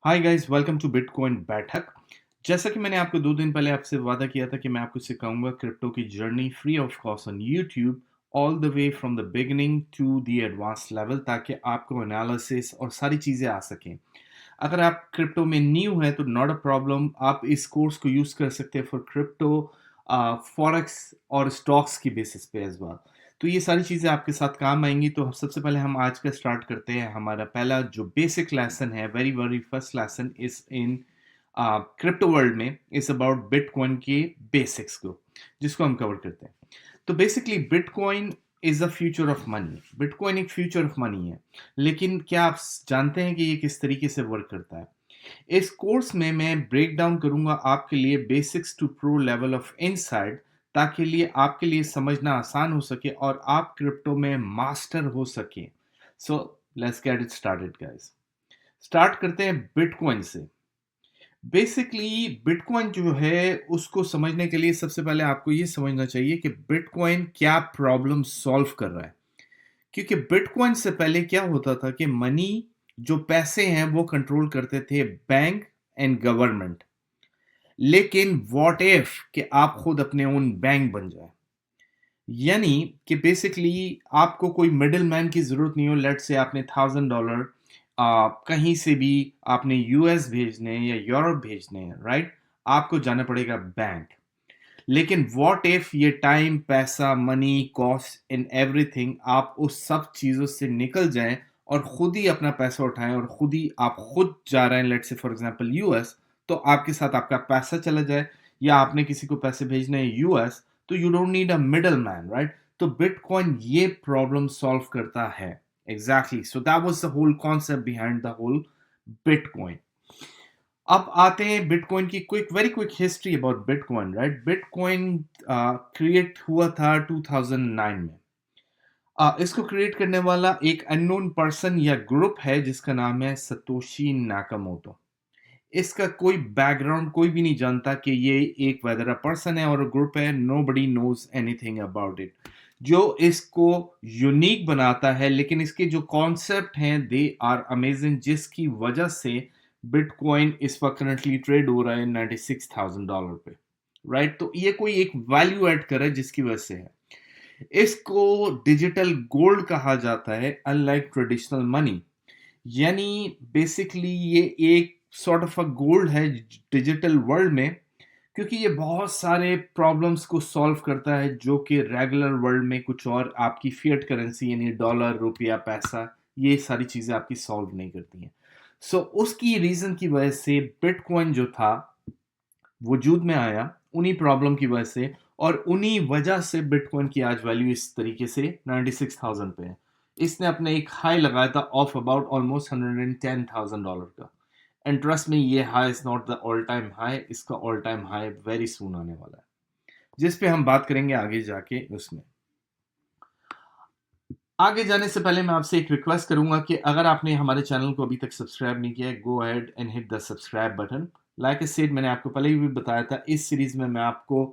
Hi guys, welcome to Bitcoin Baithak. जैसा कि मैंने आपको 2 दिन पहले आपसे वादा किया था कि मैं आपको सिखाऊंगा क्रिप्टो की journey free of cost on YouTube, all the way from the beginning to the advance level, ताकि आपको एनालिसिस और सारी चीज़ें आ सकें। अगर आप क्रिप्टो में न्यू हैं तो नॉट अ प्रॉब्लम, आप इस कोर्स को यूज़ कर सकते हैं फॉर क्रिप्टो, फॉरेक्स और स्टॉक्स की बेसिस पे एज वेल। तो ये सारी चीज़ें आपके साथ काम आएंगी। तो सबसे पहले हम आज का स्टार्ट करते हैं। हमारा पहला जो बेसिक लेसन है, very very first lesson is in crypto world में, इज अबाउट बिटकॉइन के बेसिक्स को, जिसको हम कवर करते हैं। तो basically bitcoin is a future of money. Bitcoin एक फ्यूचर ऑफ मनी है, लेकिन क्या आप जानते हैं कि ये किस तरीके से वर्क करता है? इस कोर्स में मैं ब्रेक डाउन करूंगा आपके लिए basics to pro level of inside, ताकि लिए आपके लिए समझना आसान हो सके और आप क्रिप्टो में मास्टर हो सके। So let's get it started guys. Start करते हैं बिटकॉइन से। बेसिकली बिटकॉइन जो है उसको समझने के लिए सबसे पहले आपको ये समझना चाहिए कि बिटकॉइन क्या प्रॉब्लम सॉल्व कर रहा है। क्योंकि बिटकॉइन से पहले क्या होता था कि मनी, जो पैसे हैं, वो कंट्रोल करते थे बैंक एंड गवर्नमेंट। लेकिन व्हाट इफ कि आप खुद अपने ओन बैंक बन जाए, यानी कि बेसिकली आपको कोई मिडिल मैन की जरूरत नहीं हो। लेट से आपने $1000 कहीं से भी आपने यूएस भेजने हैं या यूरोप भेजने हैं, राइट? आपको जाना पड़ेगा बैंक। लेकिन व्हाट इफ ये टाइम, पैसा, मनी, कॉस्ट इन एवरीथिंग, आप उस सब चीज़ों से निकल जाएं और खुद ही अपना पैसा उठाएं और खुद जा रहे हैं, let's say for example US, तो आपके साथ आपका पैसा चला जाए, या आपने किसी को पैसे भेजने हैं यूएस, तो you don't need a middle man, right? तो बिटकॉइन ये प्रॉब्लम सॉल्व करता है। Exactly, so that was the whole concept behind the whole Bitcoin. अब आते हैं बिटकॉइन की very quick history about Bitcoin, right? Bitcoin create हुआ था 2009 में। इसको क्रिएट करने वाला एक अननोन पर्सन या ग्रुप है जिसका नाम है सतोशी नाकामोटो। इसका कोई बैकग्राउंड कोई भी नहीं जानता कि ये एक वेदर पर्सन है और ग्रुप है। Nobody knows anything about it. जो इसको यूनिक बनाता है, लेकिन इसके जो कॉन्सेप्ट हैं दे आर अमेजिंग, जिसकी वजह से बिटकॉइन इस वक्त करंटली ट्रेड हो रहा है $96,000 पे, राइट? तो ये कोई एक वैल्यू ऐड कर रहा है जिसकी वजह से है। इसको डिजिटल गोल्ड कहा जाता है, अनलाइक ट्रेडिशनल मनी। यानी बेसिकली ये एक सॉर्ट ऑफ अ गोल्ड है डिजिटल वर्ल्ड में, क्योंकि ये बहुत सारे प्रॉब्लम्स को सॉल्व करता है जो कि रेगुलर वर्ल्ड में कुछ और आपकी फिएट करेंसी, यानी डॉलर, रुपया, पैसा, ये सारी चीजें आपकी सॉल्व नहीं करती हैं। सो उसकी रीजन की वजह से बिटकॉइन जो था वजूद में आया, उन्हीं प्रॉब्लम की वजह से, और उन्हीं वजह से बिटकॉइन की आज वैल्यू इस तरीके से 96,000 पे है। इसने अपने एक हाई लगाया था ऑफ अबाउट ऑलमोस्ट $110,000 का। एंड ट्रस्ट में, ये high is not the all time high, इसका all time high very soon आने वाला है, जिस पे हम बात करेंगे आगे जाके। उसमें आगे जाने से पहले मैं आपसे एक रिक्वेस्ट करूंगा कि अगर आपने हमारे चैनल को अभी तक सब्सक्राइब नहीं किया है, गो ahead and hit the subscribe button. Like I said, मैंने आपको पहले भी बताया था, इस सीरीज में मैं आपको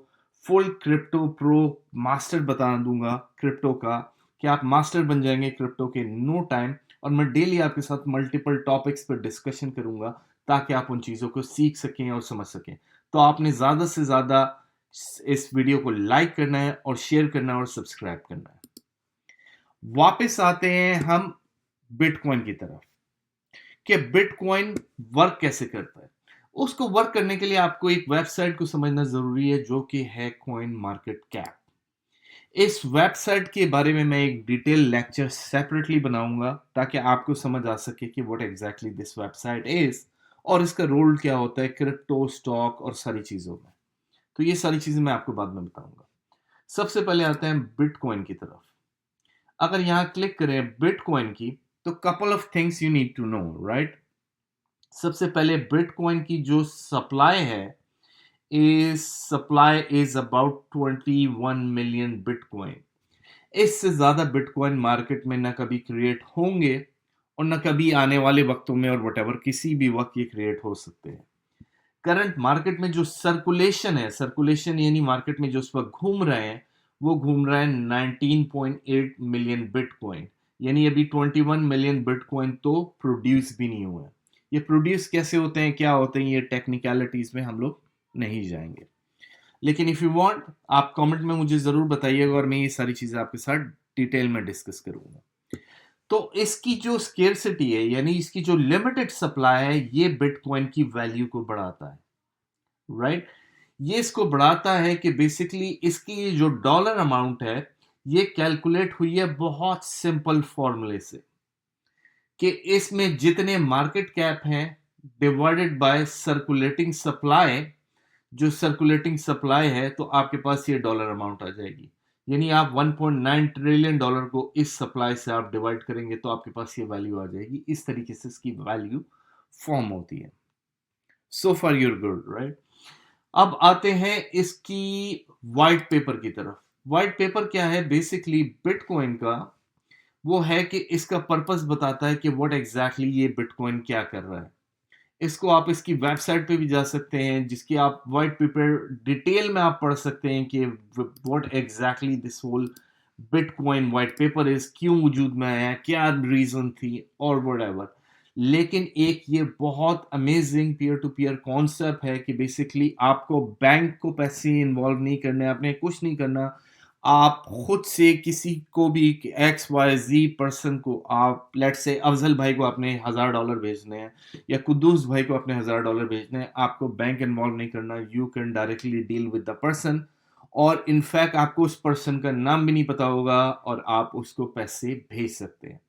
फुल क्रिप्टो प्रो मास्टर बता दूंगा क्रिप्टो का, कि आप मास्टर बन जाएंगे क्रिप्टो के नो टाइम। और मैं डेली आपके साथ मल्टीपल टॉपिक्स पर डिस्कशन करूंगा, ताकि आप उन चीज़ों को सीख सकें और समझ सकें। तो आपने ज़्यादा से ज़्यादा इस वीडियो को लाइक करना है और शेयर करना है और सब्सक्राइब करना है। वापस आते हैं हम बिटकॉइन की तरफ, कि बिटकॉइन वर्क कैसे करता है। उसको वर्क करने के लिए आपको एक वेबसाइट को समझना जरूरी है, जो कि है कॉइन मार्केट कैप। इस वेबसाइट के बारे में मैं एक डिटेल लेक्चर सेपरेटली बनाऊंगा, ताकि आपको समझ आ सके कि what exactly this website is, और इसका रोल क्या होता है क्रिप्टो, स्टॉक और सारी चीजों में। तो ये सारी चीजें मैं आपको बाद में बताऊंगा। सबसे पहले आते हैं बिटकॉइन की तरफ। अगर यहां क्लिक करें बिटकॉइन की, तो couple of things you need to know, right? सबसे पहले बिटकॉइन की जो सप्लाई है, this supply is about 21 million Bitcoin. इससे ज्यादा बिटकॉइन मार्केट में ना कभी क्रिएट होंगे, और ना कभी आने वाले वक्तों में, और वटेवर किसी भी वक्त ये क्रिएट हो सकते हैं। करंट मार्केट में जो सर्कुलेशन है, सर्कुलेशन यानी मार्केट में जो इस वक्त घूम रहे हैं, वो घूम रहा है 19.8 मिलियन बिटकॉइन। यानी अभी 21 मिलियन बिटकॉइन तो प्रोड्यूस भी नहीं हुआ है। ये प्रोड्यूस कैसे होते हैं, क्या होते हैं, ये टेक्निकलिटीज में हम लोग नहीं जाएंगे। लेकिन इफ़ यू वांट, आप कमेंट में मुझे ज़रूर बताइएगा और मैं ये सारी चीज़ें आपके साथ डिटेल में डिस्कस करूंगा। तो इसकी जो स्केर्सिटी है, यानी इसकी जो लिमिटेड सप्लाई है, ये बिटकॉइन की वैल्यू को बढ़ाता है, राइट? ये इसको बढ़ाता है कि बेसिकली इसकी जो डॉलर अमाउंट है, ये कैलकुलेट हुई है बहुत सिंपल फॉर्मूले से, कि इसमें जितने मार्केट कैप हैं डिवाइडेड बाय सर्कुलेटिंग सप्लाई, जो सर्कुलेटिंग सप्लाई है, तो आपके पास ये डॉलर अमाउंट आ जाएगी। यानी आप 1.9 ट्रिलियन डॉलर को इस सप्लाई से आप डिवाइड करेंगे तो आपके पास ये वैल्यू आ जाएगी। इस तरीके से इसकी वैल्यू फॉर्म होती है। So for your good, right? अब आते हैं इसकी व्हाइट पेपर की तरफ। व्हाइट पेपर क्या है? बेसिकली बिटकॉइन का वो है कि इसका पर्पस बताता है कि व्हाट एग्जैक्टली ये बिटकॉइन क्या कर रहा है। इसको आप इसकी वेबसाइट पे भी जा सकते हैं, जिसकी आप व्हाइट पेपर डिटेल में आप पढ़ सकते हैं कि what exactly this whole Bitcoin white paper is, क्यों वजूद में आया, क्या रीजन थी और व्हाटएवर। लेकिन एक ये बहुत amazing peer to peer concept है कि बेसिकली आपको बैंक को पैसे इन्वॉल्व नहीं करने, आपने कुछ नहीं करना। आप खुद से किसी को भी, एक्स वाई जी पर्सन को, आप लेट से अफजल भाई को आपने $1000 भेजने हैं, या कुद्दूस भाई को अपने $1000 भेजने हैं, आपको बैंक इन्वॉल्व नहीं करना। You can directly deal with the person, और इनफैक्ट आपको उस पर्सन का नाम भी नहीं पता होगा और आप उसको पैसे भेज सकते हैं।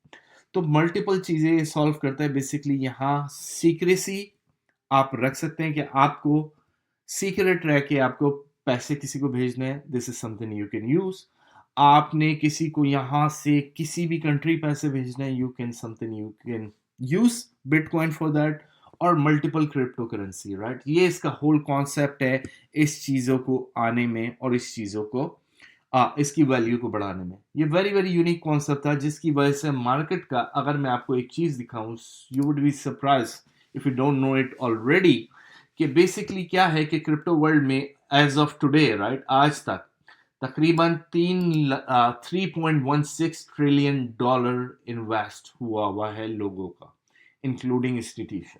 तो मल्टीपल चीज़ें सॉल्व करता है बेसिकली। यहाँ सीक्रेसी आप रख सकते हैं कि आपको सीक्रेट रह के आपको पैसे किसी को भेजने हैं, this is something you can use. आपने किसी को यहाँ से किसी भी कंट्री पैसे भेजने हैं, you can something you can use bitcoin for that. और मल्टीपल क्रिप्टो करेंसी, राइट? ये इसका होल कॉन्सेप्ट है इस चीज़ों को आने में और इस चीज़ों को इसकी वैल्यू को बढ़ाने में। ये वेरी वेरी यूनिक कॉन्सेप्ट था, जिसकी वजह से मार्केट का, अगर मैं आपको एक चीज़ दिखाऊं, you would be surprise if you don't know it already, कि बेसिकली क्या है कि क्रिप्टो वर्ल्ड में एज ऑफ टुडे, राइट, आज तक तकरीबन 3.16 ट्रिलियन डॉलर इन्वेस्ट हुआ है लोगों का, इंक्लूडिंग इंस्टीट्यूशन।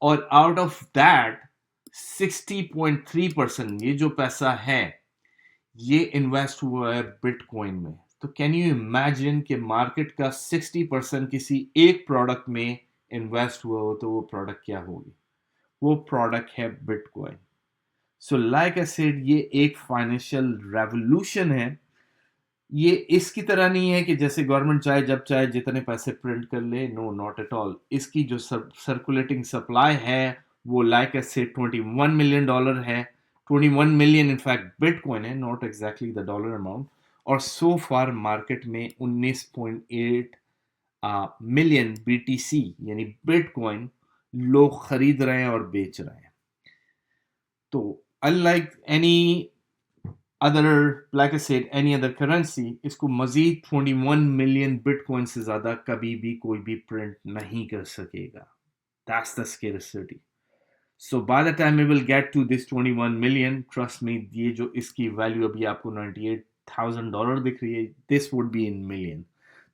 और आउट ऑफ दैट 60.3% ये जो पैसा है, ये इन्वेस्ट हुआ है बिटकॉइन में। तो कैन यू इमेजिन कि मार्केट का 60% किसी एक प्रोडक्ट में इन्वेस्ट हुआ हो, तो वो प्रोडक्ट क्या होगी? वो प्रोडक्ट है bitcoin. So like I said, ये एक फाइनेंशियल रेवोल्यूशन है। ये इसकी तरह नहीं है कि जैसे गवर्नमेंट चाहे जब चाहे जितने पैसे प्रिंट कर ले, नो, नॉट एट ऑल। इसकी जो सर्कुलेटिंग सप्लाई है, वो लाइक आई सेड $21 मिलियन है। 21 मिलियन इनफैक्ट बिटकॉइन है, not exactly the dollar amount. और सो फार मार्केट में 19.8 मिलियन BTC यानी बिटकॉइन लोग खरीद रहे हैं और बेच रहे हैं। तो unlike any other, like I said, any other currency, इसको मजीद 21 मिलियन बिटकॉइन से ज्यादा कभी भी कोई भी प्रिंट नहीं कर सकेगा। That's the scarcity. So by the time we will get to this 21 million, trust me, ये जो इसकी वैल्यू अभी आपको $98,000 दिख रही है, this would be in million.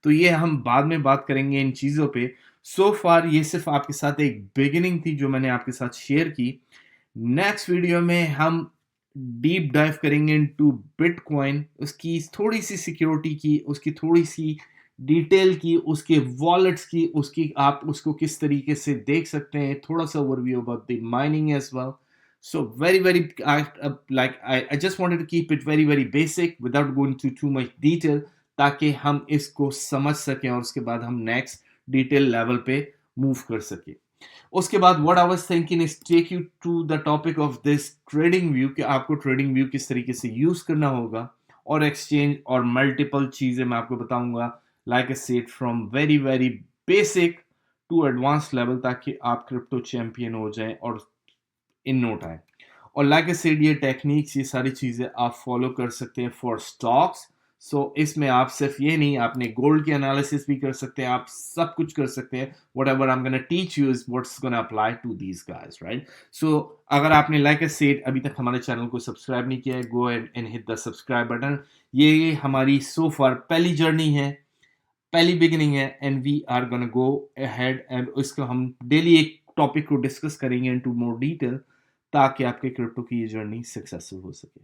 तो ये हम बाद में बात करेंगे इन चीज़ों पे। सो फार ये सिर्फ आपके साथ एक बिगिनिंग थी जो मैंने आपके साथ शेयर की। नेक्स्ट वीडियो में हम डीप डाइव करेंगे इनटू बिटकॉइन, उसकी थोड़ी सी सिक्योरिटी की, उसकी थोड़ी सी डिटेल की, उसके वॉलेट्स की, उसकी आप उसको किस तरीके से देख सकते हैं, थोड़ा सा overview about the mining as well. So very I just wanted to keep it very very basic without going to too much detail, ताकि हम इसको समझ सकें और उसके बाद हम नेक्स्ट डिटेल लेवल पे मूव कर सके। उसके बाद what I was thinking is take you to the topic of this trading view, कि आपको ट्रेडिंग व्यू किस तरीके से यूज करना होगा, और एक्सचेंज और मल्टीपल चीजें मैं आपको बताऊंगा, like I said, from very very basic to advance level, ताकि आप क्रिप्टो चैंपियन हो जाएं और इन नो टाइम। और लाइक आई सेड, ये टेक्निक्स, ये सारी चीज़ें आप फॉलो कर सकते हैं फॉर स्टॉक्स। सो इसमें आप सिर्फ ये नहीं, आपने गोल्ड के एनालिसिस भी कर सकते हैं, आप सब कुछ कर सकते हैं। Whatever I am gonna teach you is what's gonna apply to these guys, right? So अगर आपने लाइक आई सेड अभी तक हमारे चैनल को सब्सक्राइब नहीं किया है, go and hit the subscribe button. ये हमारी सो फार पहली जर्नी है पहली बिगिनिंग है and we are gonna go ahead and इसको हम डेली एक टॉपिक को डिस्कस करेंगे इनटू मोर डिटेल ताकि आपके क्रिप्टो की ये जर्नी सक्सेसफुल हो सके।